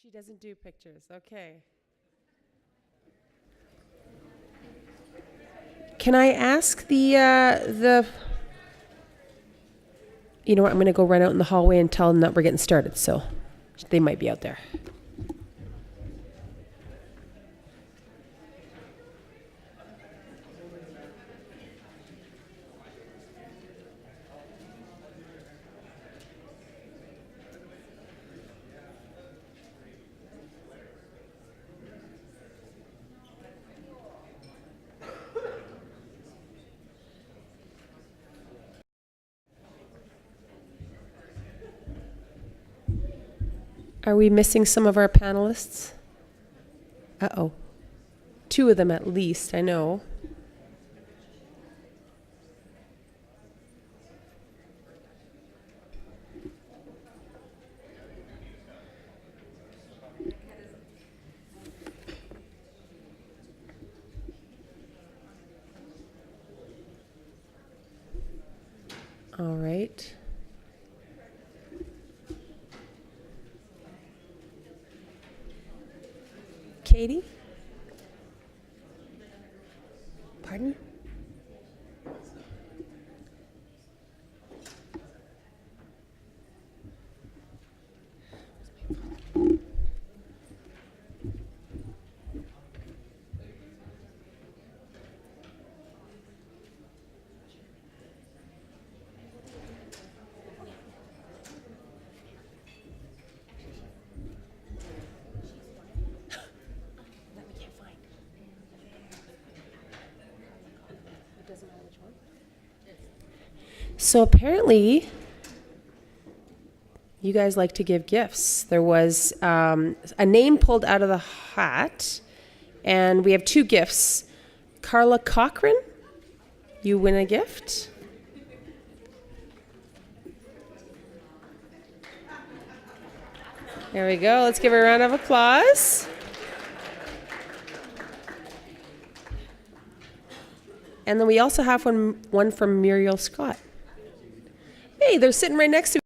She doesn't do pictures. Okay. Can I ask the you know what, I'm going to go run out in the hallway and tell them that we're getting started, so they might be out there. Are we missing some of our panelists? Uh-oh. 2 of them at least, I know. All right. Katie? Pardon? So apparently, you guys like to give gifts. There was a name pulled out of the hat, and we have 2 gifts. Carla Cochran, you win a gift. There we go. Let's give her a round of applause. And then we also have one from Muriel Scott. Hey, they're sitting right next to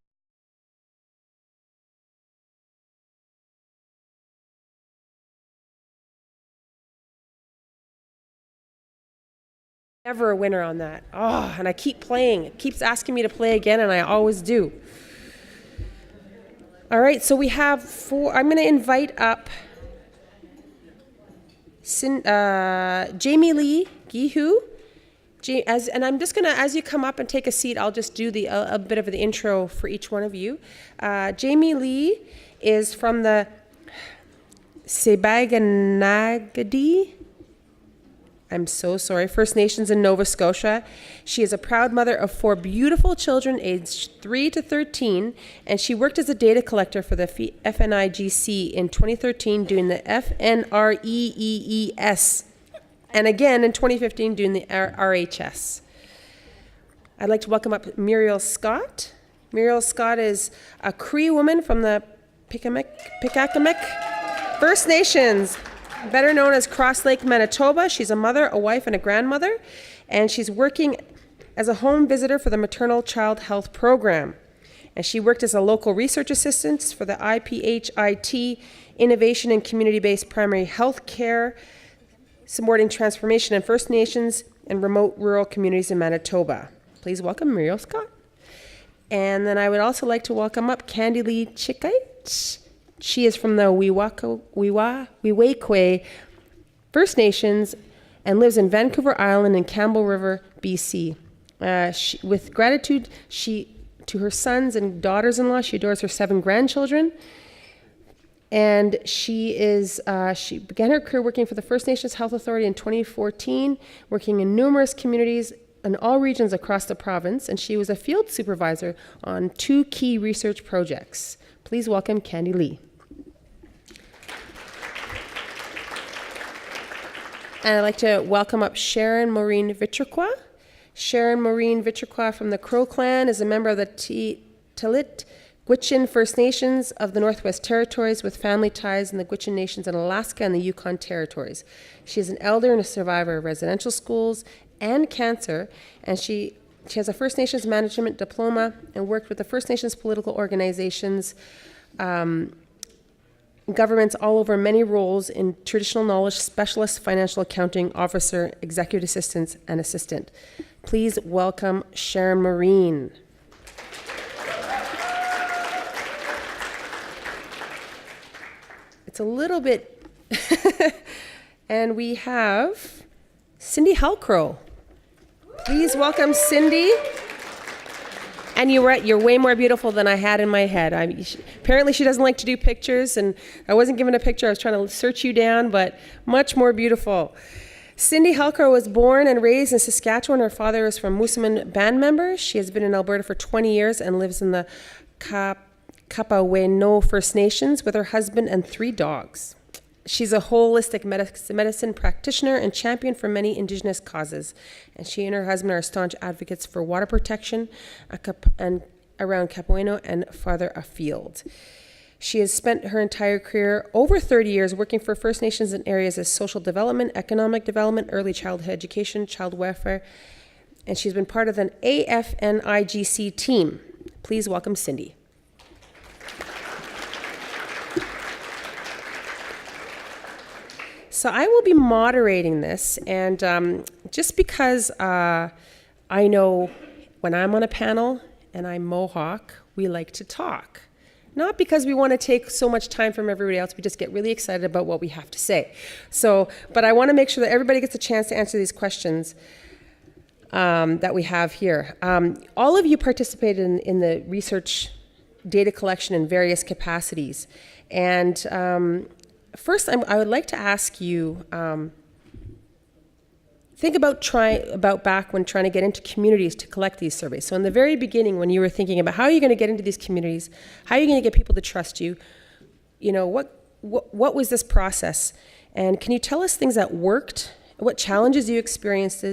never a winner on that. Oh, and I keep playing. It keeps asking me to play again, and I always do. All right, so we have 4. I'm going to invite up Jamie Lee Gehue. And I'm just going to, as you come up and take a seat, I'll just do a bit of the intro for each one of you. Jamie Lee is from the Sebaganagadi, I'm so sorry, First Nations in Nova Scotia. She is a proud mother of 4 beautiful children aged 3 to 13, and she worked as a data collector for the FNIGC in 2013 doing the FNREEES, and again in 2015 doing the RHS. I'd like to welcome up Muriel Scott. Muriel Scott is a Cree woman from the Pikakamik First Nations, better known as Cross Lake, Manitoba. She's a mother, a wife, and a grandmother, and she's working as a home visitor for the Maternal Child Health Program. And she worked as a local research assistant for the IPHIT Innovation in Community-Based Primary Health Care, supporting transformation in First Nations and remote rural communities in Manitoba. Please welcome Muriel Scott. And then I would also like to welcome up Candy Lee Chickite. She is from the Wewakwe First Nations and lives in Vancouver Island and Campbell River, BC. With gratitude to her sons and daughters-in-law, she adores her 7 grandchildren. And she began her career working for the First Nations Health Authority in 2014, working in numerous communities in all regions across the province, and she was a field supervisor on 2 key research projects. Please welcome Candy Lee. And I'd like to welcome up Sharon Maureen Vittrekwa. Sharon Maureen Vittrekwa from the Crow Clan is a member of the Tilit Gwich'in First Nations of the Northwest Territories with family ties in the Gwich'in Nations in Alaska and the Yukon Territories. She is an elder and a survivor of residential schools and cancer, and she has a First Nations Management Diploma and worked with the First Nations political organizations governments all over many roles in traditional knowledge specialist, financial accounting officer, executive assistants, and assistant. Please welcome Sharon Maureen. It's a little bit, and we have Cindy Halcrow. Please welcome Cindy. And you're way more beautiful than I had in my head. Apparently she doesn't like to do pictures, and I wasn't given a picture. I was trying to search you down, but much more beautiful. Cindy Halcrow was born and raised in Saskatchewan. Her father is from Moosomin band member. She has been in Alberta for 20 years and lives in the Kapaweno First Nations with her husband and 3 dogs. She's a holistic medicine practitioner and champion for many Indigenous causes. And she and her husband are staunch advocates for water protection and around Kapaweno and farther afield. She has spent her entire career, over 30 years, working for First Nations in areas of social development, economic development, early childhood education, child welfare, and she's been part of an FNIGC team. Please welcome Cindy. So I will be moderating this, and just because I know when I'm on a panel and I'm Mohawk, we like to talk. Not because we want to take so much time from everybody else, we just get really excited about what we have to say. But I want to make sure that everybody gets a chance to answer these questions that we have here. All of you participated in the research data collection in various capacities, and first, I would like to ask you, think about back when trying to get into communities to collect these surveys. So in the very beginning, when you were thinking about how are you going to get into these communities, how are you going to get people to trust you, what was this process? And can you tell us things that worked, what challenges you experienced,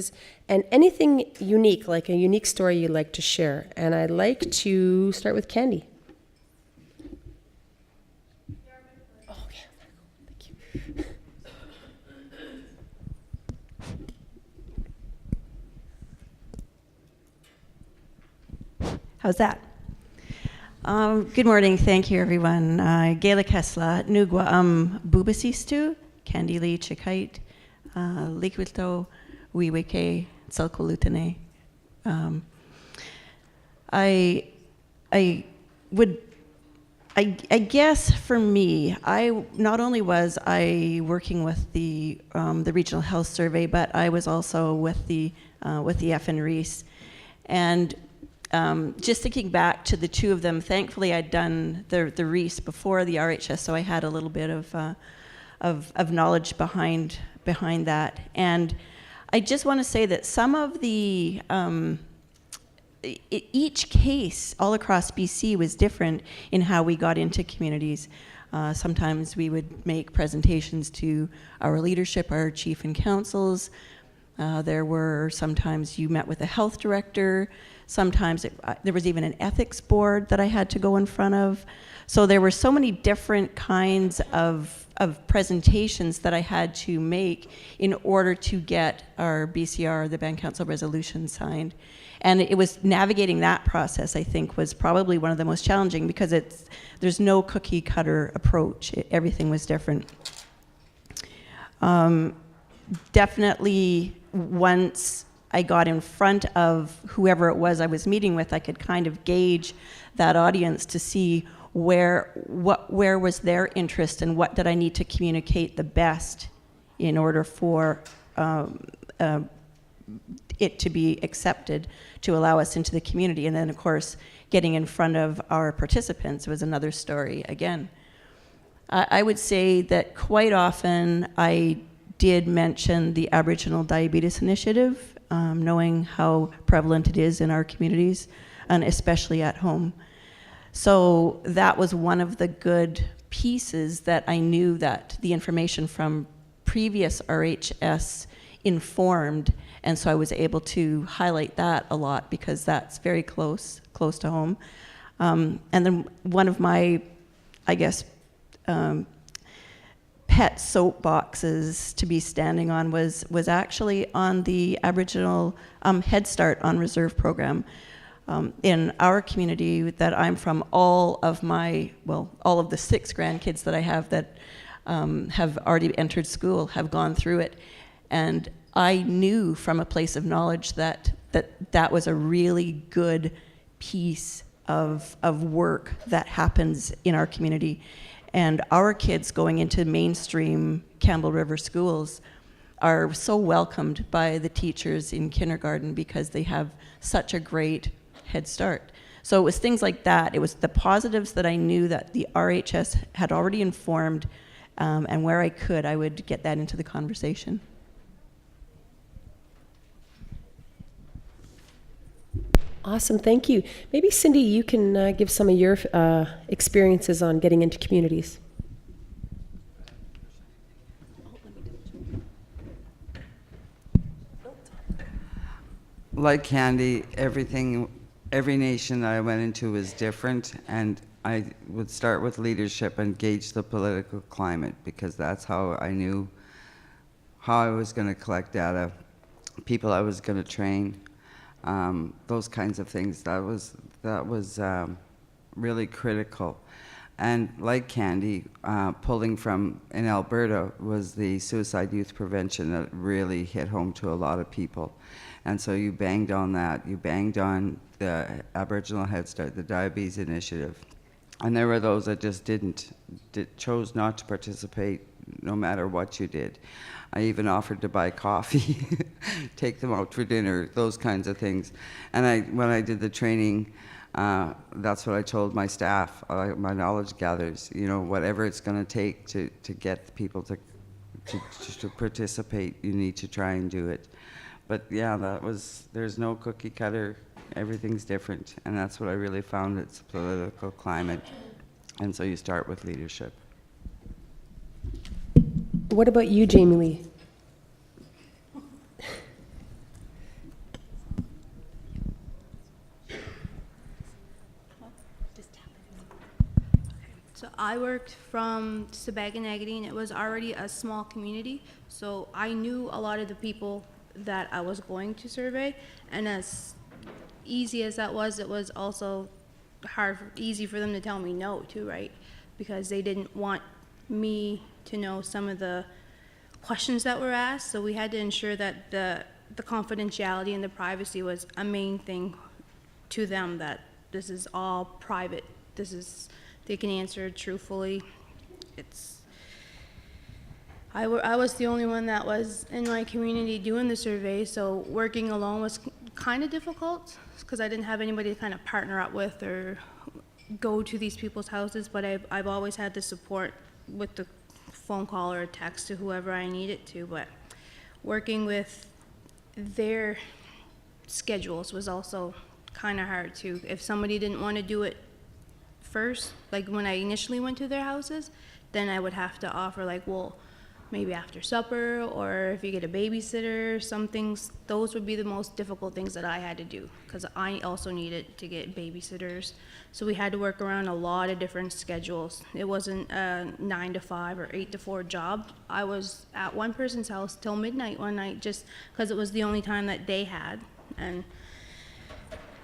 and anything unique, like a unique story you'd like to share? And I'd like to start with Candy. How's that? Good morning, thank you everyone. Gaelic Hesla, Nugwa Bubasistu, Candili Chikite, Liquito, Wiweke, Tsalkolutane. I guess for me, not only was I working with the Regional Health Survey, but I was also with the FNIGC, and just thinking back to the two of them, thankfully I'd done the RHS before the RHS, so I had a little bit of knowledge behind that. And I just want to say that some of the each case all across BC was different in how we got into communities. Sometimes we would make presentations to our leadership, our chief and councils. There were sometimes you met with a health director. Sometimes there was even an ethics board that I had to go in front of. So there were so many different kinds of presentations that I had to make in order to get our BCR, the Band Council resolution, signed. And it was navigating that process, I think, was probably one of the most challenging, because there's no cookie cutter approach. Everything was different. Definitely once I got in front of whoever it was I was meeting with, I could kind of gauge that audience to see where was their interest and what did I need to communicate the best in order for it to be accepted to allow us into the community. And then, of course, getting in front of our participants was another story again. I would say that quite often I did mention the Aboriginal Diabetes Initiative, knowing how prevalent it is in our communities, and especially at home. So that was one of the good pieces that I knew that the information from previous RHS informed, and so I was able to highlight that a lot because that's very close to home. And then one of my, I guess, pet soapboxes to be standing on was actually on the Aboriginal Head Start on Reserve program. in our community that I'm from, all of the 6 grandkids that I have that have already entered school have gone through it. And I knew from a place of knowledge that was a really good piece of work that happens in our community. And our kids going into mainstream Campbell River schools are so welcomed by the teachers in kindergarten because they have such a great head start. So it was things like that. It was the positives that I knew that the RHS had already informed, and where I could, I would get that into the conversation. Awesome, thank you. Maybe Cindy, you can give some of your experiences on getting into communities. Like Candy, every nation that I went into was different, and I would start with leadership and gauge the political climate, because that's how I knew how I was going to collect data, people I was going to train, those kinds of things. That was really critical. And like Candy, pulling from in Alberta was the suicide youth prevention that really hit home to a lot of people. And so you banged on that. You banged on the Aboriginal Head Start, the Diabetes Initiative. And there were those that just chose not to participate no matter what you did. I even offered to buy coffee, take them out for dinner, those kinds of things. And when I did the training, that's what I told my staff, my knowledge gatherers, whatever it's going to take to get people to participate, you need to try and do it. But yeah, there's no cookie cutter, everything's different. And that's what I really found, it's a political climate. And so you start with leadership. What about you, Jamie Lee? So I worked from Sabaganagadi, and it was already a small community, so I knew a lot of the people that I was going to survey, and as easy as that was, it was also easy for them to tell me no too, right? Because they didn't want me to know some of the questions that were asked, so we had to ensure that the confidentiality and the privacy was a main thing to them, that this is all private, they can answer truthfully. I was the only one that was in my community doing the survey, so working alone was kind of difficult because I didn't have anybody to kind of partner up with or go to these people's houses, but I've always had the support with the phone call or a text to whoever I needed to. But working with their schedules was also kind of hard too. If somebody didn't want to do it first, like when I initially went to their houses, then I would have to offer like, well, maybe after supper, or if you get a babysitter, some things, those would be the most difficult things that I had to do, because I also needed to get babysitters. So we had to work around a lot of different schedules. It wasn't a 9 to 5 or 8 to 4 job. I was at one person's house till midnight one night just because it was the only time that they had. And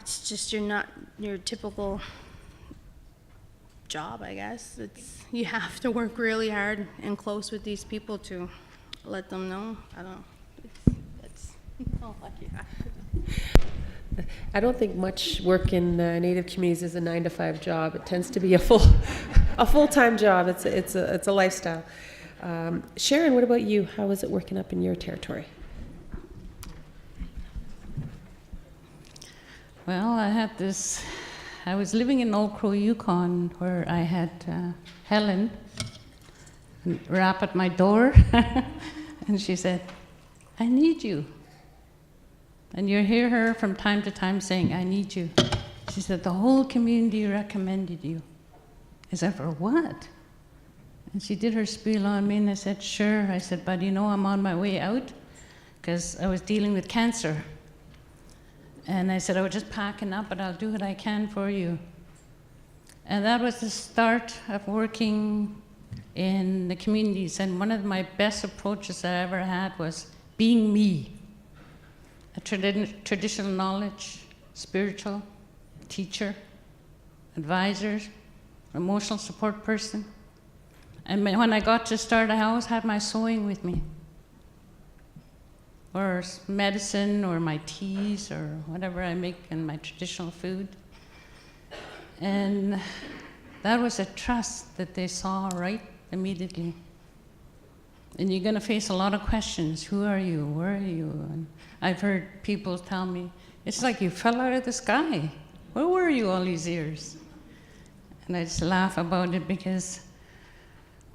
it's just, you're not your typical job, I guess. You have to work really hard and close with these people to let them know. I don't know. It's oh, lucky. I don't think much work in Native communities is a 9 to 5 job. It tends to be a full-time job. It's a lifestyle. Sharon, what about you? How is it working up in your territory? Well, I was living in Halcrow, Yukon, where I had Helen rap at my door, and she said, "I need you." And you hear her from time to time saying, "I need you." She said, "The whole community recommended you." I said, "For what?" And she did her spiel on me, and I said, "Sure." I said, "But I'm on my way out, because I was dealing with cancer. And I said, I was just packing up, but I'll do what I can for you." And that was the start of working in the communities. And one of my best approaches I ever had was being me. A traditional knowledge, spiritual, teacher, advisors, emotional support person. And when I got to start, I always had my sewing with me, or medicine, or my teas, or whatever I make in my traditional food. And that was a trust that they saw right immediately. And you're going to face a lot of questions. Who are you? Where are you? And I've heard people tell me, it's like you fell out of the sky. Where were you all these years? And I just laugh about it because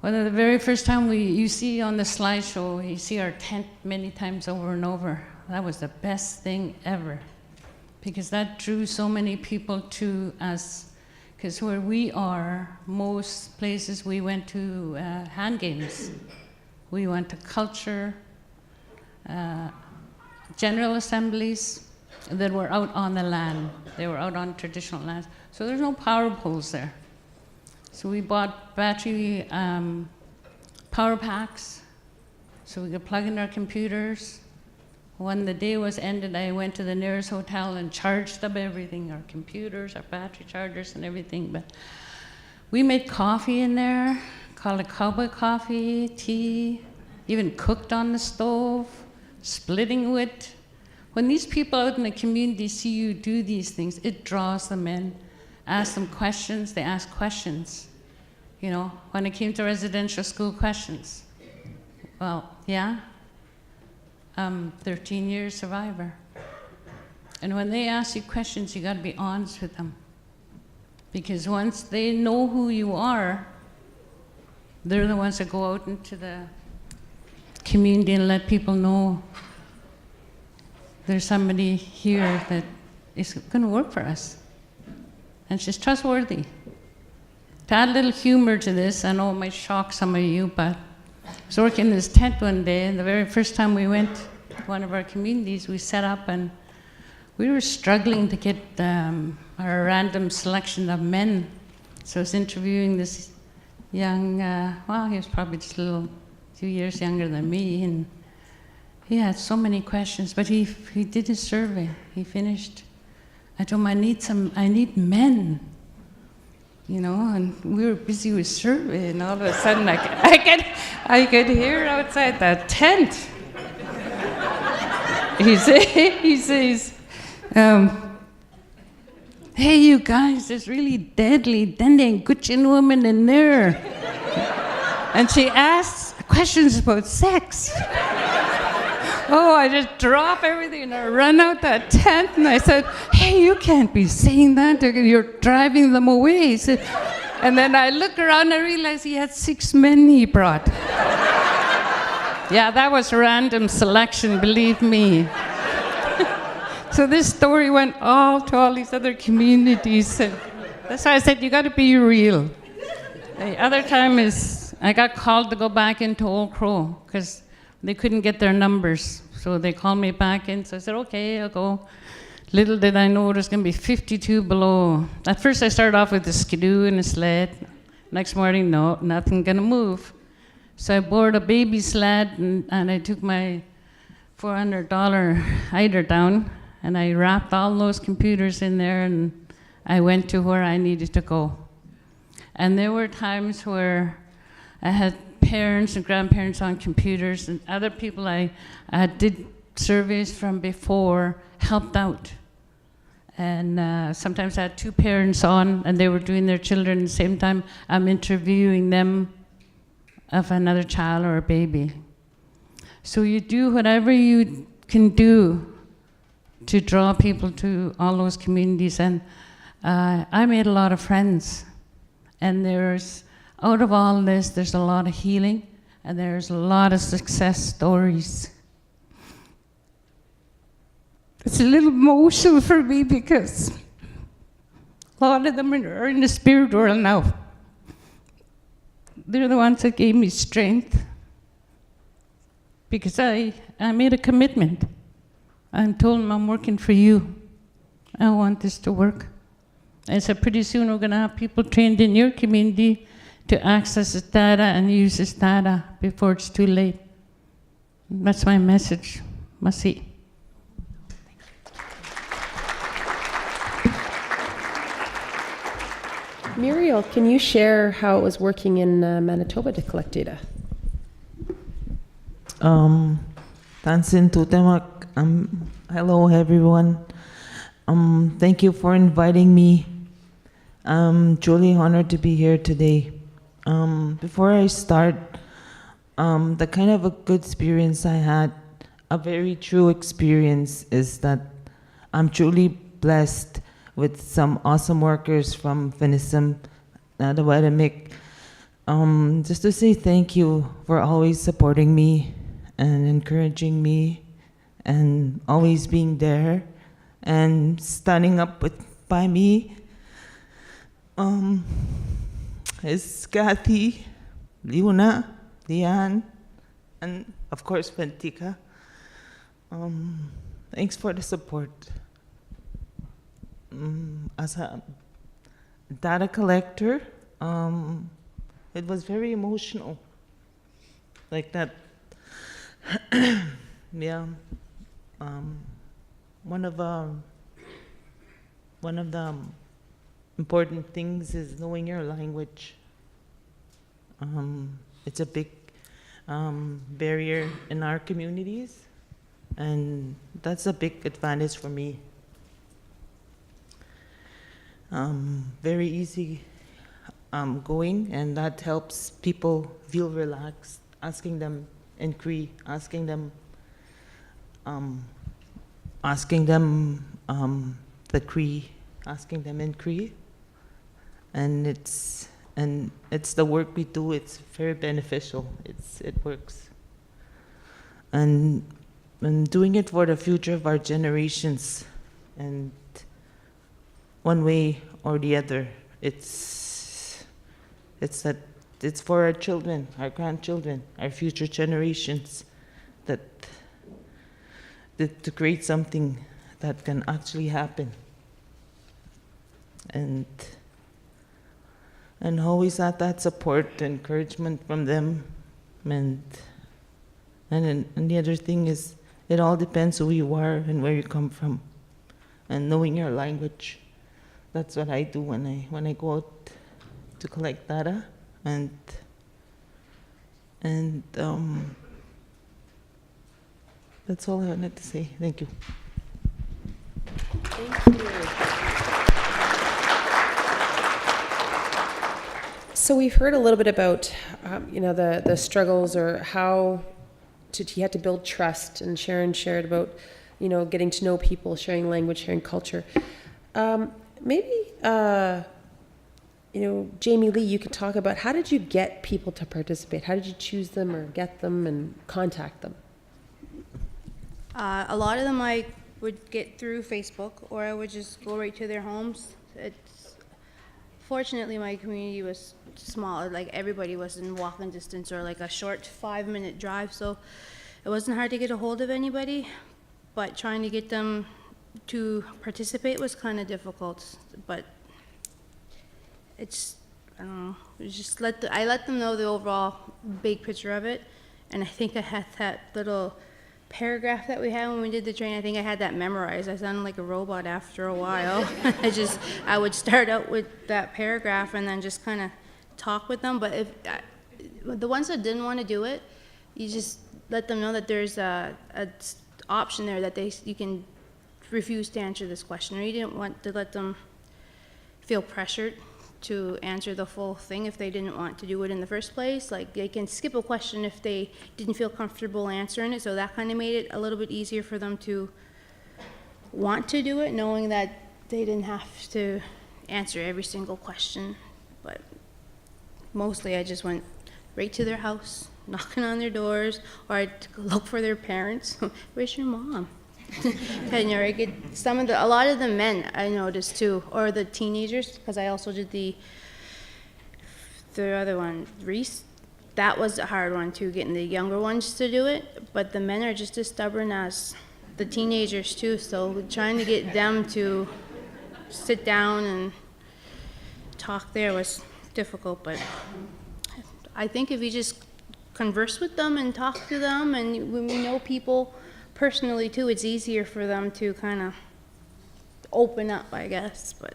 the very first time you see on the slideshow, you see our tent many times over and over. That was the best thing ever, because that drew so many people to us. Because where we are, most places we went to hand games. We went to culture, general assemblies that were out on the land. They were out on traditional lands. So there's no power poles there. So we bought battery power packs so we could plug in our computers. When the day was ended, I went to the nearest hotel and charged up everything, our computers, our battery chargers and everything. But we made coffee in there, called it cowboy coffee, tea, even cooked on the stove, splitting wood. When these people out in the community see you do these things, it draws them in. Ask them questions, they ask questions. You know, when it came to residential school questions, well, yeah, 13 years survivor. And when they ask you questions, you got to be honest with them. Because once they know who you are, they're the ones that go out into the community and let people know there's somebody here that is going to work for us. And she's trustworthy. To add a little humor to this, I know it might shock some of you, but I was working in this tent one day, and the very first time we went to one of our communities, we set up, and we were struggling to get our random selection of men. So I was interviewing this young, he was probably just a few years younger than me, and he had so many questions, but he did his survey. He finished. I told him, I need men, you know, and we were busy with survey, and all of a sudden I could hear outside that tent. He says, hey, you guys, there's really deadly Dendeng Gutchin woman in there. And she asks questions about sex. Oh, I just drop everything and I run out that tent and I said, hey, you can't be saying that. You're driving them away. He said, and then I look around and I realize he had 6 men he brought. Yeah, that was random selection, believe me. So this story went all to all these other communities. And that's why I said, you got to be real. The other time is I got called to go back into Old Crow because they couldn't get their numbers. So they called me back in. So I said, okay, I'll go. Little did I know it was going to be 52 below. At first I started off with a skidoo and a sled. Next morning, no, nothing going to move. So I boarded a baby sled and I took my $400 eider down and I wrapped all those computers in there and I went to where I needed to go. And there were times where I had parents and grandparents on computers and other people I did surveys from before helped out. And sometimes I had 2 parents on and they were doing their children at the same time. I'm interviewing them of another child or a baby. So you do whatever you can do to draw people to all those communities. And I made a lot of friends. And out of all this, there's a lot of healing and there's a lot of success stories. It's a little emotional for me because a lot of them are in the spirit world now. They're the ones that gave me strength because I made a commitment. I told them I'm working for you. I want this to work. I said pretty soon we're going to have people trained in your community to access this data and use this data before it's too late. That's my message. Masi. Muriel, can you share how it was working in Manitoba to collect data? Tansin Tutemak. Hello, everyone. Thank you for inviting me. I'm truly honored to be here today. Before I start, the kind of a good experience I had, a very true experience, is that I'm truly blessed with some awesome workers from FNIGC, the Vittrekwa. Just to say thank you for always supporting me and encouraging me and always being there and standing up by me. It's Kathy, Liuna, Lian, and of course Ventika. Thanks for the support. As a data collector, it was very emotional. Like that. Yeah. One of the important things is knowing your language. It's a big barrier in our communities, and that's a big advantage for me. Very easy going, and that helps people feel relaxed, asking them in Cree, asking them the Cree, asking them in Cree, and it's the work we do. It's very beneficial. It works, and doing it for the future of our generations, and one way or the other, it's for our children, our grandchildren, our future generations, that to create something that can actually happen, and always had that support, encouragement from them, and the other thing is, it all depends who you are and where you come from, and knowing your language. That's what I do when I go out to collect data, and that's all I wanted to say. Thank you. Thank you. So we've heard a little bit about, the struggles, or how you had to build trust, and Sharon shared about, getting to know people, sharing language, sharing culture. Maybe, Jamie Lee, you could talk about, how did you get people to participate? How did you choose them or get them and contact them? A lot of them I would get through Facebook, or I would just go right to their homes. Fortunately, my community was small. Like, everybody was in walking distance, or like a short 5-minute drive, so it wasn't hard to get a hold of anybody. But trying to get them to participate was kind of difficult. But I don't know. I let them know the overall big picture of it, and I think I had that little paragraph that we had when we did the training. I think I had that memorized. I sounded like a robot after a while. I would start out with that paragraph and then just kind of talk with them. But if the ones that didn't want to do it, you just let them know that there's a option there that you can refuse to answer this question, or you didn't want to let them feel pressured to answer the full thing if they didn't want to do it in the first place. Like, they can skip a question if they didn't feel comfortable answering it, so that kind of made it a little bit easier for them to want to do it, knowing that they didn't have to answer every single question. But mostly I just went right to their house, knocking on their doors, or I'd look for their parents. Where's your mom? And a lot of the men I noticed too, or the teenagers, because I also did the other one, Reese. That was a hard one too, getting the younger ones to do it. But the men are just as stubborn as the teenagers too, so trying to get them to sit down and talk there was difficult. But I think if you just converse with them and talk to them, and when we know people personally too, it's easier for them to kind of open up, I guess. But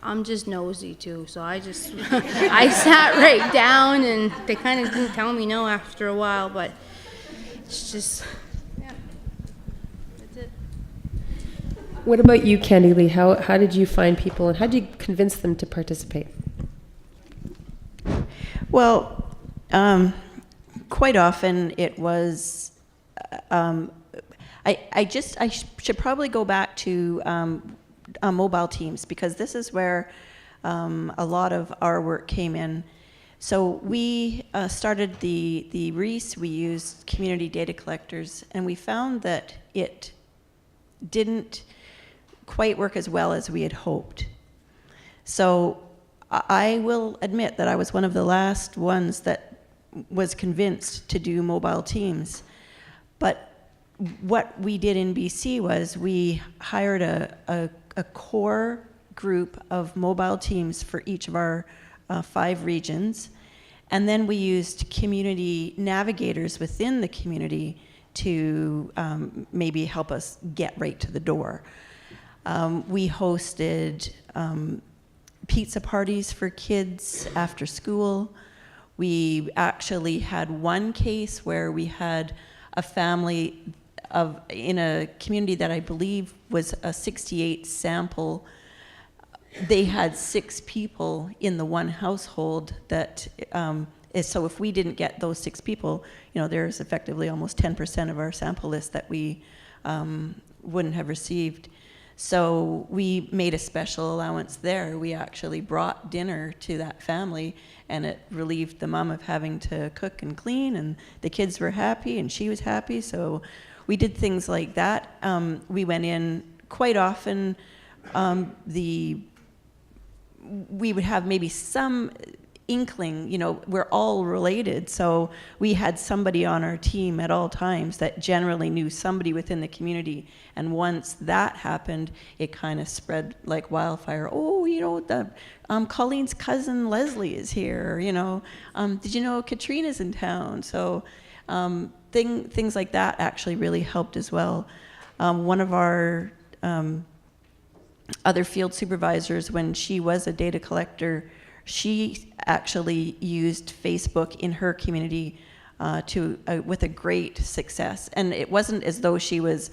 I'm just nosy too, so I just, I sat right down, and they kind of didn't tell me no after a while, but it's just, yeah, that's it. What about you, Candy Lee? How did you find people, and how did you convince them to participate? Well, quite often it was, I should probably go back to mobile teams, because this is where a lot of our work came in. So we started the RHS, we used community data collectors, and we found that it didn't quite work as well as we had hoped. So I will admit that I was one of the last ones that was convinced to do mobile teams. But what we did in BC was we hired a core group of mobile teams for each of our 5 regions. And then we used community navigators within the community to maybe help us get right to the door. We hosted pizza parties for kids after school. We actually had one case where we had a family in a community that I believe was a 68 sample. They had 6 people in the one household that so if we didn't get those 6 people, there's effectively almost 10% of our sample list that we wouldn't have received. So we made a special allowance there. We actually brought dinner to that family, and it relieved the mom of having to cook and clean, and the kids were happy and she was happy. So we did things like that. We went in quite often. We would have maybe some inkling, we're all related. So we had somebody on our team at all times that generally knew somebody within the community. And once that happened, it kind of spread like wildfire. Oh, Colleen's cousin Leslie is here. Did you know Katrina's in town? So things like that actually really helped as well. One of our other field supervisors, when she was a data collector, she actually used Facebook in her community with a great success. And it wasn't as though she was,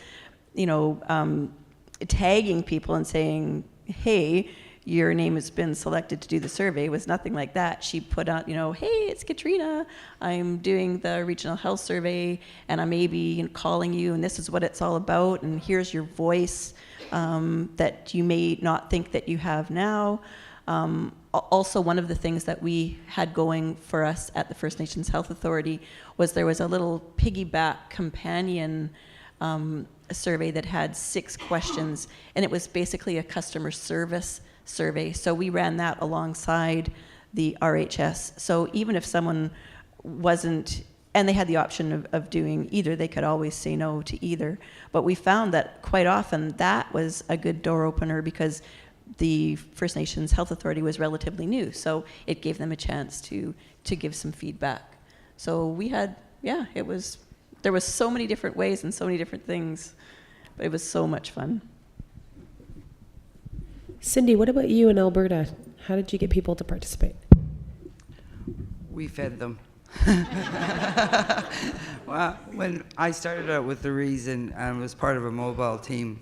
tagging people and saying, hey, your name has been selected to do the survey. It was nothing like that. She put out, hey, it's Katrina. I'm doing the regional health survey, and I may be calling you, and this is what it's all about, and here's your voice that you may not think that you have now. Also, one of the things that we had going for us at the First Nations Health Authority was there was a little piggyback companion survey that had 6 questions, and it was basically a customer service survey. So we ran that alongside the RHS. So even if someone wasn't, and they had the option of doing either, they could always say no to either. But we found that quite often that was a good door opener, because the First Nations Health Authority was relatively new, so it gave them a chance to give some feedback. So we had, there was so many different ways and so many different things, but it was so much fun. Cindy, what about you in Alberta? How did you get people to participate? We fed them. Well, when I started out with the reason, I was part of a mobile team,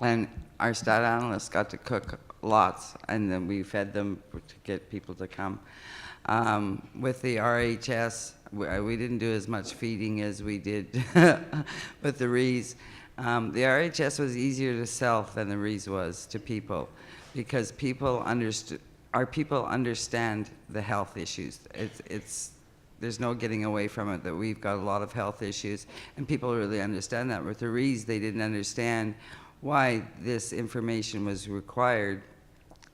and our stat analysts got to cook lots, and then we fed them to get people to come. With the RHS, we didn't do as much feeding as we did with the RHS. The RHS was easier to sell than the RHS was to people, because our people understand the health issues. There's no getting away from it, that we've got a lot of health issues, and people really understand that. With the RHS, they didn't understand why this information was required,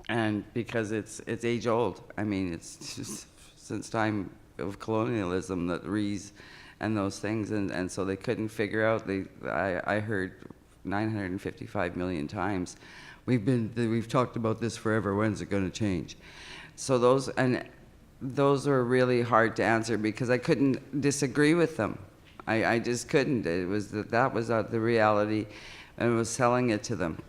and because it's age old. I mean, it's just since time of colonialism that RHS and those things, and so they couldn't figure out. I heard 955 million times, we've talked about this forever. When's it going to change? So those were really hard to answer, because I couldn't disagree with them. I just couldn't. It was that was the reality, and was selling it to them.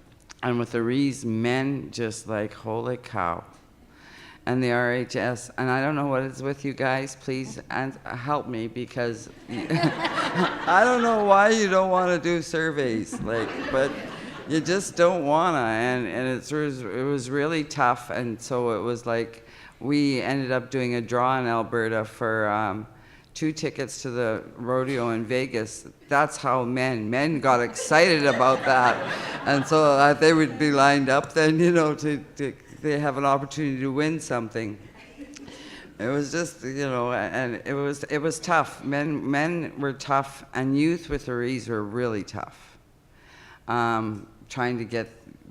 And with the Rees, men just like, holy cow. And the RHS, and I don't know what is with you guys, please help me, because I don't know why you don't want to do surveys, like, but you just don't wanna, and it was really tough, and so it was like, we ended up doing a draw in Alberta for 2 tickets to the rodeo in Vegas. That's how men got excited about that, and so they would be lined up then, you know, they have an opportunity to win something. It was just, you know, and it was tough. Men were tough, and youth with the Rees were really tough. Trying to get,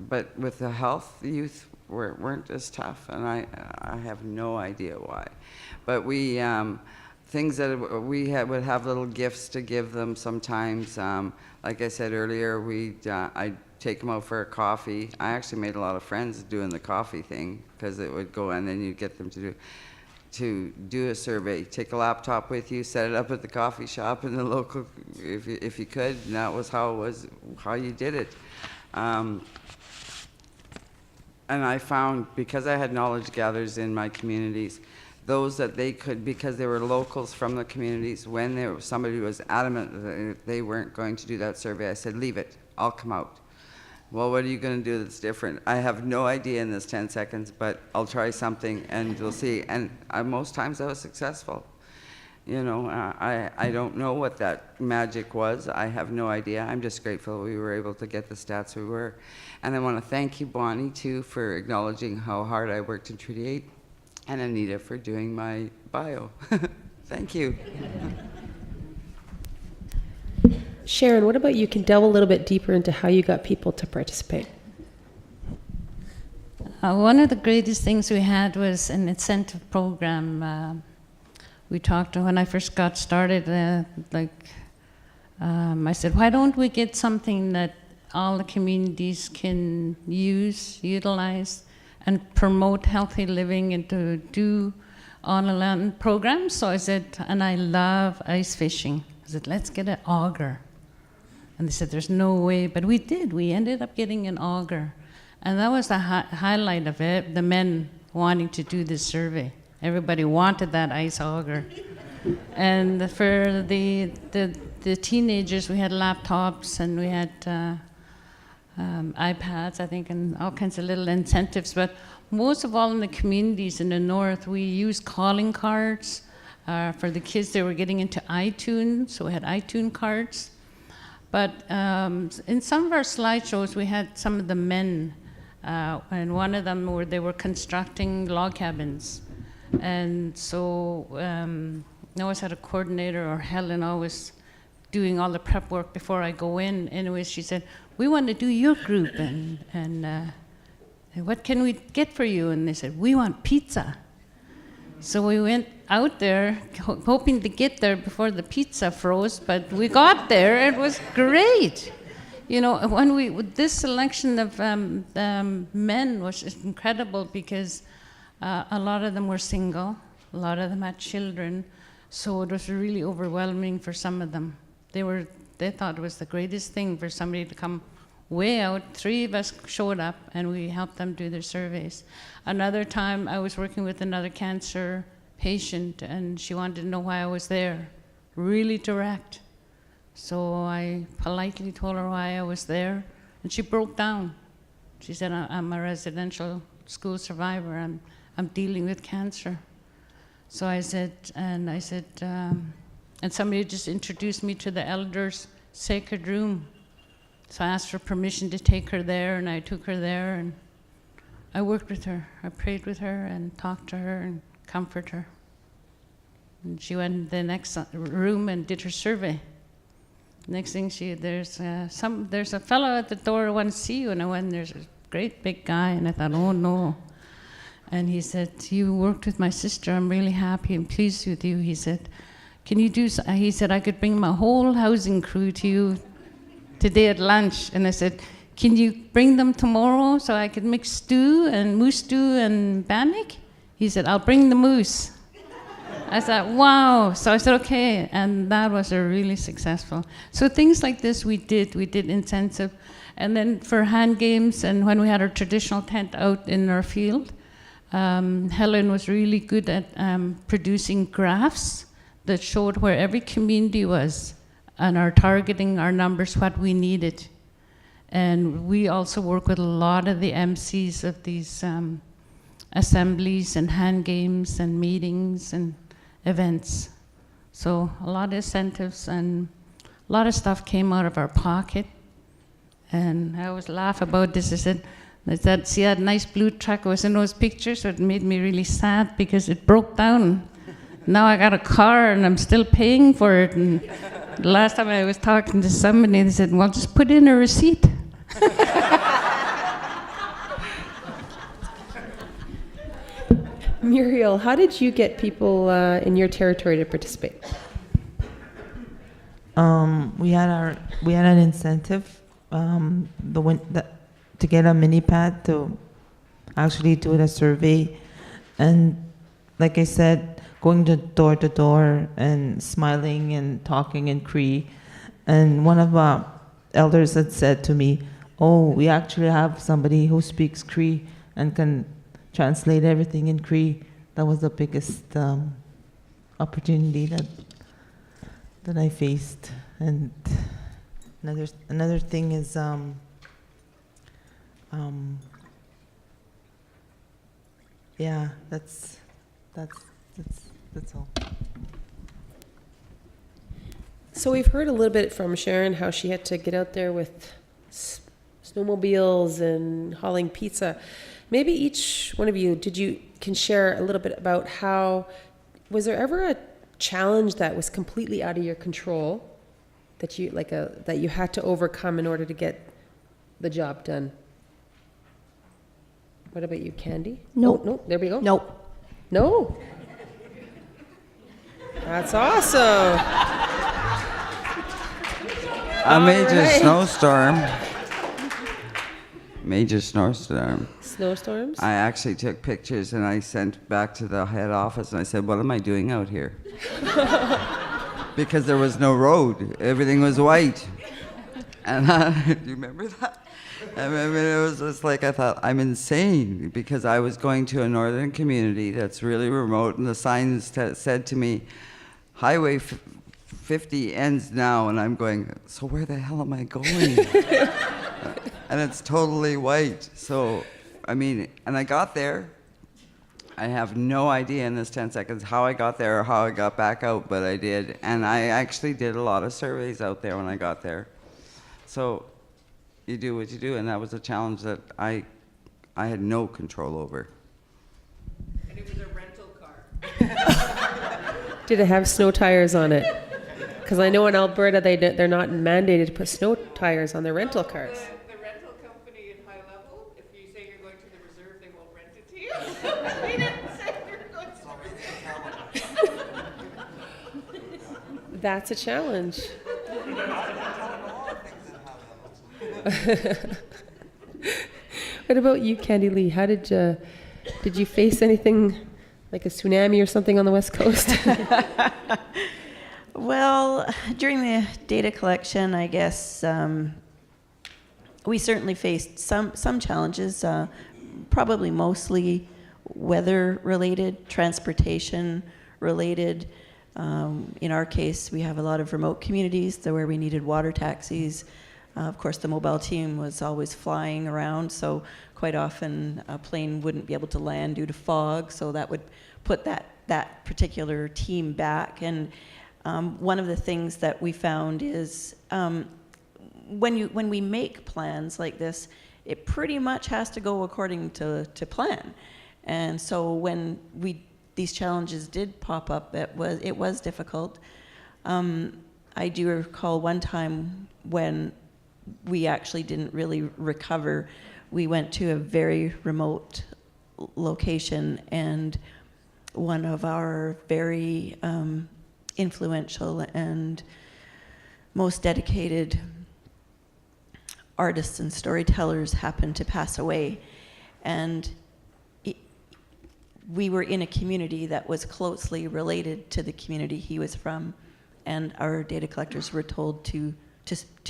but with the health, the youth weren't as tough, and I have no idea why. But we, things that we would have little gifts to give them sometimes. Like I said earlier, I'd take them out for a coffee. I actually made a lot of friends doing the coffee thing, because it would go, and then you'd get them to do a survey. Take a laptop with you, set it up at the coffee shop in the local, if you could, and that was how you did it. And I found, because I had knowledge gatherers in my communities, those that they could, because they were locals from the communities, when there was somebody who was adamant that they weren't going to do that survey, I said, leave it, I'll come out. Well, what are you going to do that's different? I have no idea in this 10 seconds, but I'll try something and you'll see. And most times I was successful. You know, I don't know what that magic was. I have no idea. I'm just grateful we were able to get the stats we were. And I want to thank you, Bonnie, too, for acknowledging how hard I worked in Treaty 8, and Anita for doing my bio. Thank you. Sharon, what about you? Can delve a little bit deeper into how you got people to participate? One of the greatest things we had was an incentive program. We talked when I first got started, I said, why don't we get something that all the communities can utilize, and promote healthy living and to do on-land programs? So I said, and I love ice fishing. I said, let's get an auger. And they said, there's no way, but we did. We ended up getting an auger. And that was the highlight of it, the men wanting to do this survey. Everybody wanted that ice auger. And for the teenagers, we had laptops, and we had iPads, I think, and all kinds of little incentives. But most of all in the communities in the north, we used calling cards. For the kids, they were getting into iTunes, so we had iTunes cards. But in some of our slideshows, we had some of the men, and one of them where they were constructing log cabins. And so I always had a coordinator, or Helen always doing all the prep work before I go in. Anyways, she said, we want to do your group, and what can we get for you? And they said, we want pizza. So we went out there hoping to get there before the pizza froze, but we got there. It was great. You know, this selection of men was incredible, because a lot of them were single, a lot of them had children, so it was really overwhelming for some of them. They thought it was the greatest thing for somebody to come way out. 3 of us showed up, and we helped them do their surveys. Another time, I was working with another cancer patient, and she wanted to know why I was there. Really direct. So I politely told her why I was there, and she broke down. She said, I'm a residential school survivor. I'm dealing with cancer. So I said, and somebody just introduced me to the elders' sacred room. So I asked for permission to take her there, and I took her there, and I worked with her. I prayed with her and talked to her and comforted her. And she went in the next room and did her survey. Next thing, there's a fellow at the door who wants to see you, and I went, there's a great big guy, and I thought, oh no. And he said, you worked with my sister, I'm really happy and pleased with you. He said, he said, I could bring my whole housing crew to you today at lunch. And I said, can you bring them tomorrow so I could mix stew and moose stew and bannock? He said, I'll bring the moose. I thought, wow. So I said, okay. And that was a really successful. So things like this we did intensive. And then for hand games and when we had our traditional tent out in our field, Helen was really good at producing graphs that showed where every community was and our targeting our numbers, what we needed. And we also work with a lot of the MCs of these assemblies and hand games and meetings and events. So a lot of incentives and a lot of stuff came out of our pocket. And I always laugh about this. I said, see that nice blue truck was in those pictures, so it made me really sad because it broke down. Now I got a car and I'm still paying for it. And the last time I was talking to somebody, they said, well, just put in a receipt. Muriel, how did you get people in your territory to participate? We had an incentive to get a mini pad to actually do the survey, and like I said, going to door and smiling and talking in Cree, and one of our elders had said to me, "Oh, we actually have somebody who speaks Cree and can translate everything in Cree." That was the biggest opportunity that I faced. And another thing is yeah, that's all. So we've heard a little bit from Sharon how she had to get out there with snowmobiles and hauling pizza. Maybe each one of you can share a little bit about was there ever a challenge that was completely out of your control that you had to overcome in order to get the job done? What about you, Candy? Nope. Oh, no, there we go. Nope. No? That's awesome. A major right. snowstorm. Major snowstorm. Snowstorms? I actually took pictures and I sent back to the head office and I said, what am I doing out here? Because there was no road. Everything was white. And do you remember that? I mean, it was just like, I thought, I'm insane, because I was going to a northern community that's really remote, and the signs said to me, Highway 50 ends now, and I'm going, so where the hell am I going? And it's totally white. So, I mean, and I got there. I have no idea in this 10 seconds how I got there or how I got back out, but I did. And I actually did a lot of surveys out there when I got there. So you do what you do, and that was a challenge that I had no control over. And it was a rental car. Did it have snow tires on it? Because I know in Alberta they're not mandated to put snow tires on their rental cars. The rental company in High Level, if you say you're going to the reserve, they won't rent it to you. They didn't say you're going to the reserve. That's a challenge. What about you, Candy Lee? How did you face anything like a tsunami or something on the West Coast? Well, during the data collection, I guess we certainly faced some challenges, probably mostly weather-related, transportation-related. In our case, we have a lot of remote communities where we needed water taxis. Of course, the mobile team was always flying around, so quite often a plane wouldn't be able to land due to fog, so that would put that particular team back. And one of the things that we found is when we make plans like this, it pretty much has to go according to plan. And so when these challenges did pop up, it was difficult. I do recall one time when we actually didn't really recover. We went to a very remote location, and one of our very influential and most dedicated artists and storytellers happened to pass away. And we were in a community that was closely related to the community he was from, and our data collectors were told to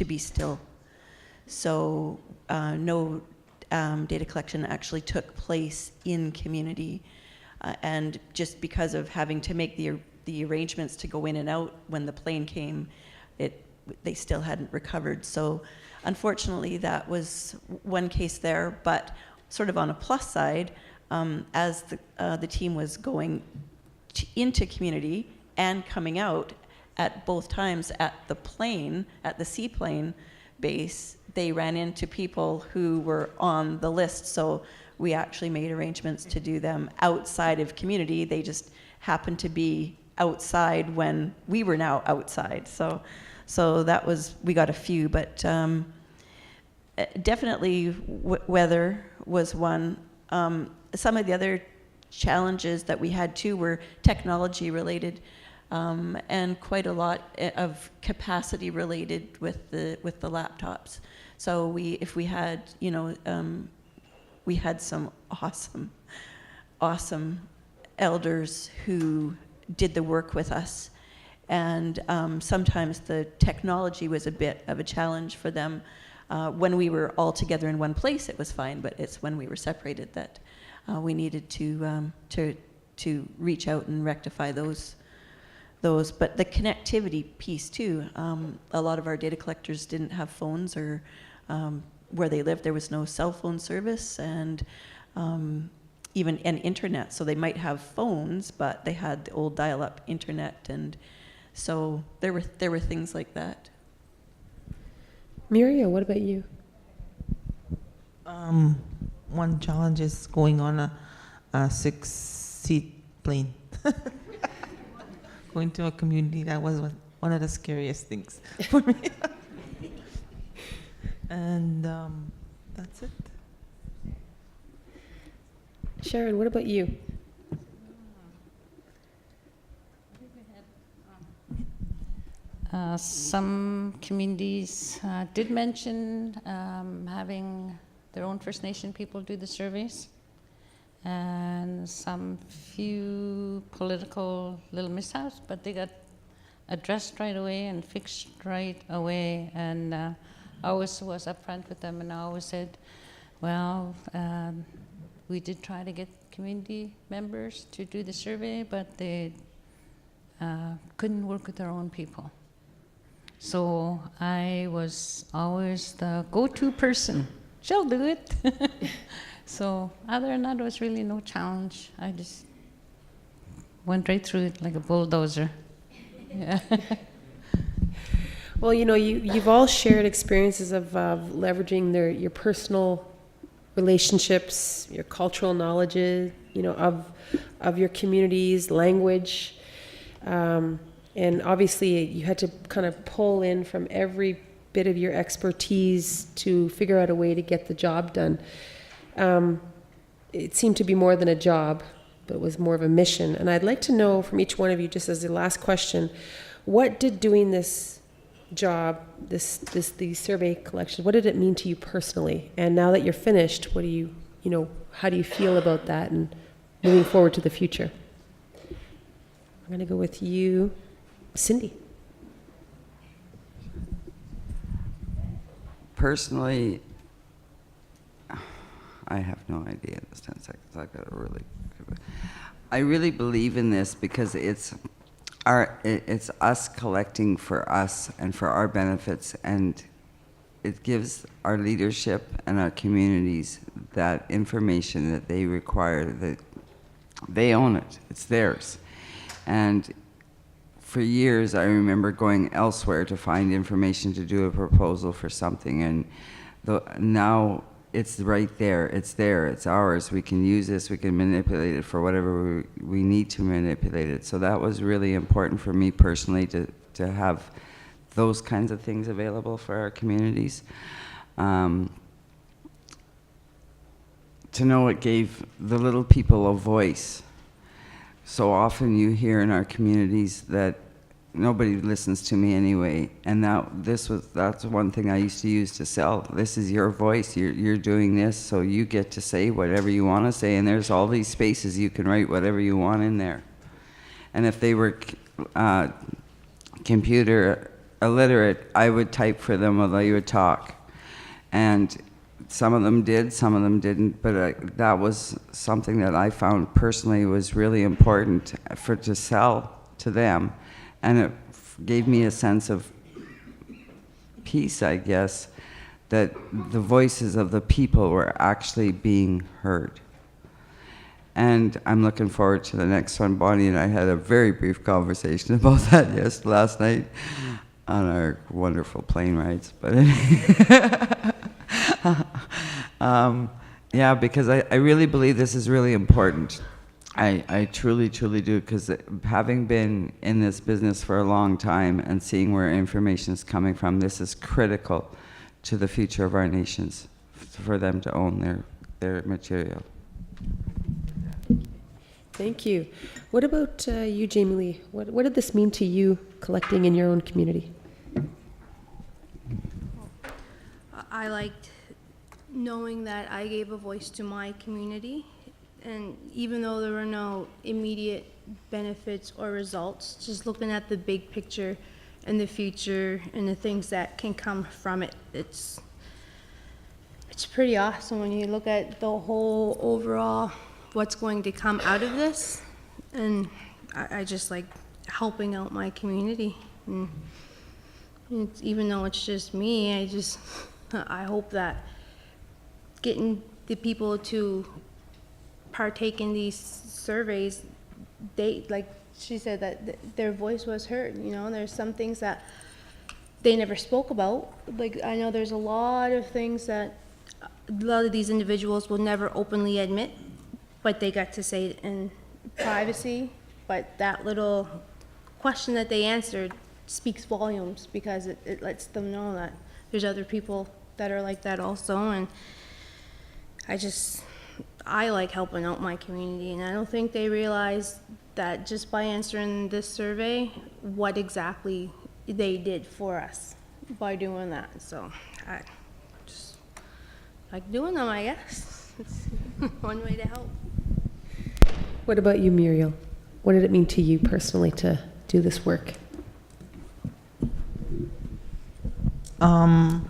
be still. So no data collection actually took place in community, and just because of having to make the arrangements to go in and out when the plane came, they still hadn't recovered. So unfortunately, that was one case there. But sort of on a plus side, as the team was going into community and coming out at both times at the seaplane base, they ran into people who were on the list. So we actually made arrangements to do them outside of community. They just happened to be outside when we were now outside. So that was, we got a few, but definitely weather was one. Some of the other challenges that we had too were technology related, and quite a lot of capacity related with the laptops. So we had some awesome elders who did the work with us, and sometimes the technology was a bit of a challenge for them. When we were all together in one place, it was fine, but it's when we were separated that we needed to reach out and rectify those. But the connectivity piece too, a lot of our data collectors didn't have phones, or where they lived there was no cell phone service, and even an internet. So they might have phones, but they had the old dial-up internet, and so there were things like that. Muriel, what about you? One challenge is going on a 6-seat plane. Going to a community, that was one of the scariest things for me. And that's it. Sharon, what about you? Some communities did mention having their own First Nation people do the surveys, and some few political little mishaps, but they got addressed right away and fixed right away. And I always was upfront with them, and I always said, well, we did try to get community members to do the survey, but they couldn't work with their own people. So I was always the go-to person. She'll do it. So other than that, there was really no challenge. I just went right through it like a bulldozer. Yeah. Well, you've all shared experiences of leveraging your personal relationships, your cultural knowledge, of your communities, language, and obviously you had to kind of pull in from every bit of your expertise to figure out a way to get the job done. It seemed to be more than a job, but it was more of a mission. And I'd like to know from each one of you, just as the last question, what did doing this job, these survey collections, what did it mean to you personally? And now that you're finished, what do you how do you feel about that and moving forward to the future? I'm going to go with you, Cindy. Personally, I have no idea. This 10 seconds. I really believe in this because it's us collecting for us and for our benefits, and it gives our leadership and our communities that information that they require, that they own it. It's theirs. And for years, I remember going elsewhere to find information to do a proposal for something, and now it's right there. It's there. It's ours. We can use this. We can manipulate it for whatever we need to manipulate it. So that was really important for me personally to have those kinds of things available for our communities. To know it gave the little people a voice. So often you hear in our communities that nobody listens to me anyway. And that's one thing I used to use to sell. This is your voice. You're doing this, so you get to say whatever you want to say. And there's all these spaces you can write whatever you want in there. And if they were computer illiterate, I would type for them while they would talk. And some of them did, some of them didn't, but that was something that I found personally was really important to sell to them. And it gave me a sense of peace, I guess, that the voices of the people were actually being heard. And I'm looking forward to the next one. Bonnie and I had a very brief conversation about that last night on our wonderful plane rides. But yeah, because I really believe this is really important. I truly, truly do, because having been in this business for a long time and seeing where information is coming from, this is critical to the future of our nations, for them to own their material. Thank you. What about you, Jamie Lee? What did this mean to you, collecting in your own community? I liked knowing that I gave a voice to my community, and even though there were no immediate benefits or results, just looking at the big picture and the future and the things that can come from it, it's pretty awesome when you look at the whole overall what's going to come out of this. And I just like helping out my community, and even though it's just me, I hope that getting the people to partake in these surveys, they, like she said, that their voice was heard. You know, there's some things that they never spoke about. Like, I know there's a lot of things that a lot of these individuals will never openly admit, but they got to say it in privacy. But that little question that they answered speaks volumes, because it lets them know that there's other people that are like that also. And I like helping out my community, and I don't think they realize that just by answering this survey, what exactly they did for us by doing that. So I just like doing them, I guess. It's one way to help. What about you, Muriel? What did it mean to you personally to do this work?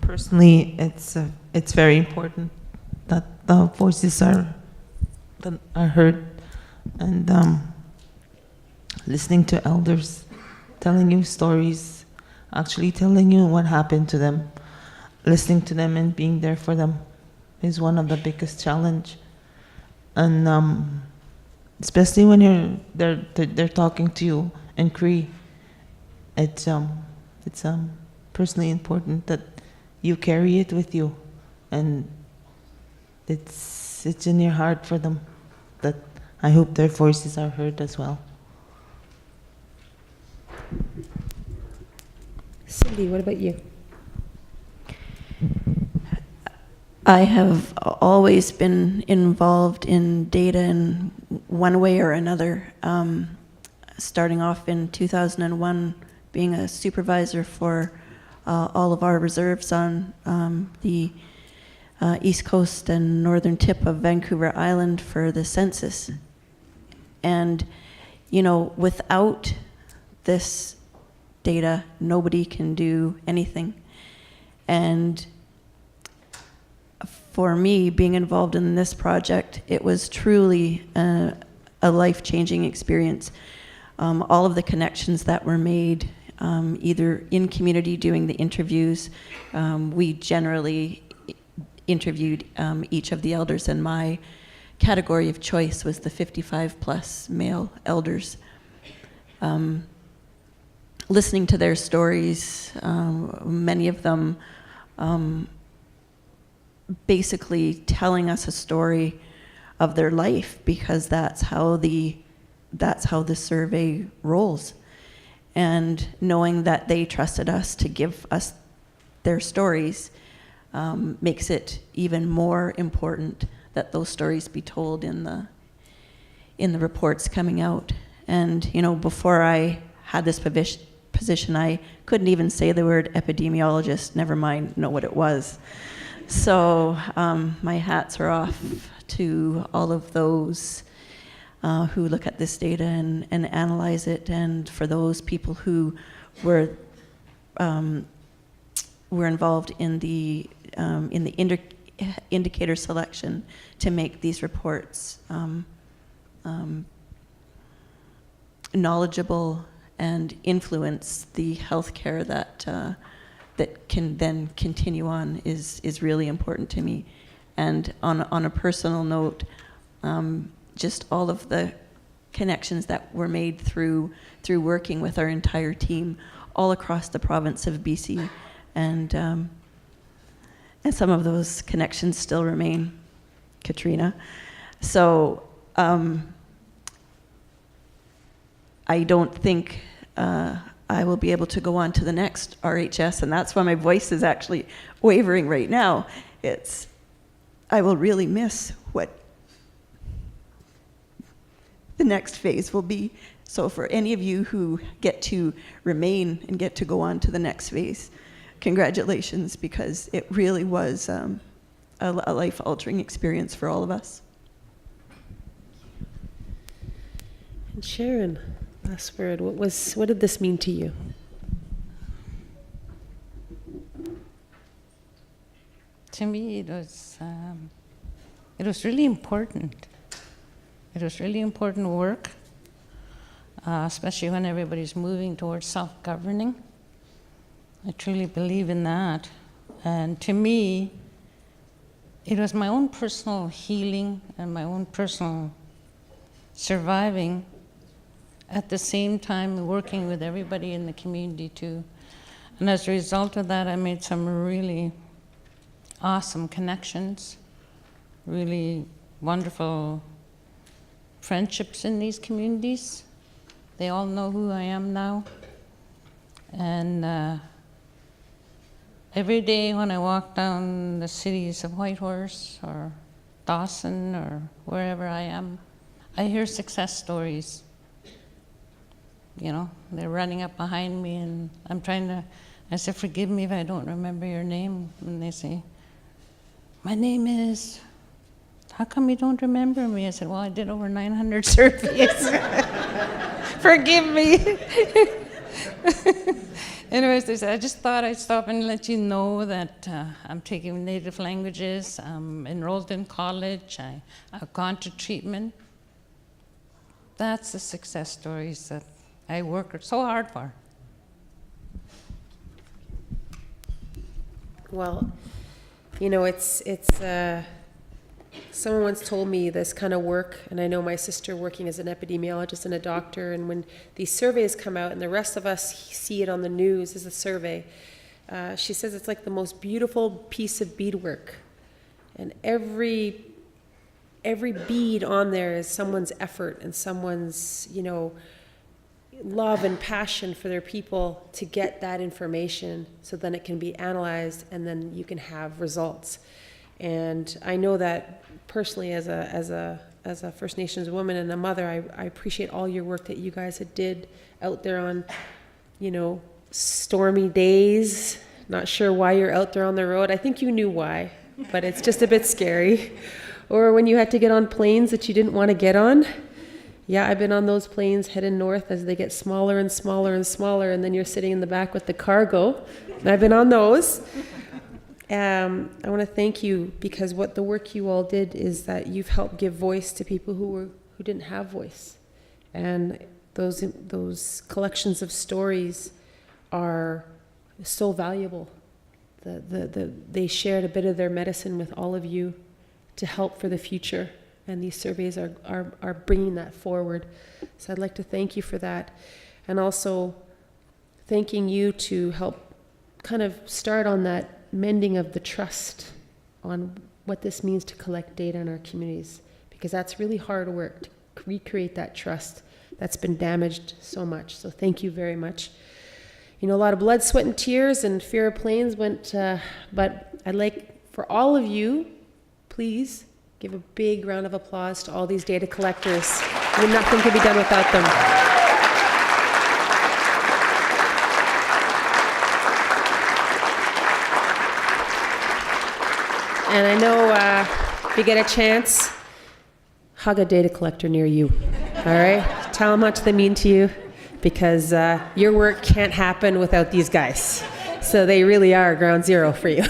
Personally, it's very important that the voices are heard, and listening to elders telling you stories, actually telling you what happened to them, listening to them and being there for them is one of the biggest challenge. And especially when they're talking to you in Cree, it's personally important that you carry it with you, and it's in your heart for them, that I hope their voices are heard as well. Cindy, what about you? I have always been involved in data in one way or another, starting off in 2001, being a supervisor for all of our reserves on the east coast and northern tip of Vancouver Island for the census. And, you know, without this data, nobody can do anything. And for me, being involved in this project, it was truly a life-changing experience. All of the connections that were made, either in community doing the interviews, we generally interviewed each of the elders, and my category of choice was the 55-plus male elders. Listening to their stories, many of them basically telling us a story of their life, because that's how the survey rolls. And knowing that they trusted us to give us their stories makes it even more important that those stories be told in the reports coming out. And, you know, before I had this position, I couldn't even say the word epidemiologist, never mind know what it was. So my hats are off to all of those who look at this data and analyze it, and for those people who were involved in the indicator selection to make these reports knowledgeable and influence the healthcare that can then continue on is really important to me. And on a personal note, just all of the connections that were made through working with our entire team all across the province of BC, and some of those connections still remain, Katrina. So I don't think I will be able to go on to the next RHS, and that's why my voice is actually wavering right now. I will really miss what the next phase will be. So for any of you who get to remain and get to go on to the next phase, congratulations, because it really was a life-altering experience for all of us. And Sharon, last word. What did this mean to you? To me, it was really important. It was really important work, especially when everybody's moving towards self-governing. I truly believe in that. And to me, it was my own personal healing and my own personal surviving, at the same time working with everybody in the community too. And as a result of that, I made some really awesome connections, really wonderful friendships in these communities. They all know who I am now. And every day when I walk down the cities of Whitehorse or Dawson or wherever I am, I hear success stories. You know, they're running up behind me, and I say, forgive me if I don't remember your name. And they say, my name is, how come you don't remember me? I said, well, I did over 900 surveys. Forgive me. Anyways, they said, I just thought I'd stop and let you know that I'm taking native languages, I'm enrolled in college, I've gone to treatment. That's the success stories that I work so hard for. Well, you know, it's someone once told me this kind of work, and I know my sister working as an epidemiologist and a doctor, and when these surveys come out and the rest of us see it on the news as a survey, she says it's like the most beautiful piece of beadwork. And every bead on there is someone's effort and someone's, you know, love and passion for their people to get that information, so then it can be analyzed and then you can have results. And I know that personally as a First Nations woman and a mother, I appreciate all your work that you guys had did out there on, you know, stormy days. Not sure why you're out there on the road. I think you knew why, but it's just a bit scary. Or when you had to get on planes that you didn't want to get on. Yeah, I've been on those planes heading north as they get smaller and smaller and smaller, and then you're sitting in the back with the cargo. And I've been on those. I want to thank you, because what the work you all did is that you've helped give voice to people who didn't have voice. And those collections of stories are so valuable. They shared a bit of their medicine with all of you to help for the future. And these surveys are bringing that forward. So I'd like to thank you for that. And also thanking you to help kind of start on that mending of the trust on what this means to collect data in our communities. Because that's really hard work to recreate that trust that's been damaged so much. So thank you very much. You know, a lot of blood, sweat, and tears and fear of planes went, but I'd like for all of you, please, give a big round of applause to all these data collectors. I mean, nothing could be done without them. And I know if you get a chance, hug a data collector near you. All right? Tell them how much they mean to you, because your work can't happen without these guys. So they really are ground zero for you.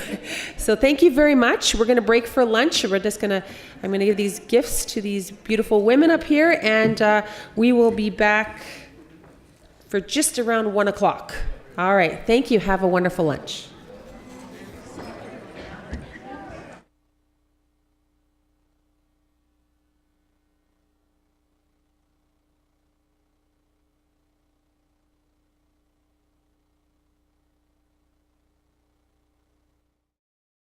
So thank you very much. We're going to break for lunch. I'm going to give these gifts to these beautiful women up here, and we will be back for just around 1 o'clock. All right. Thank you. Have a wonderful lunch.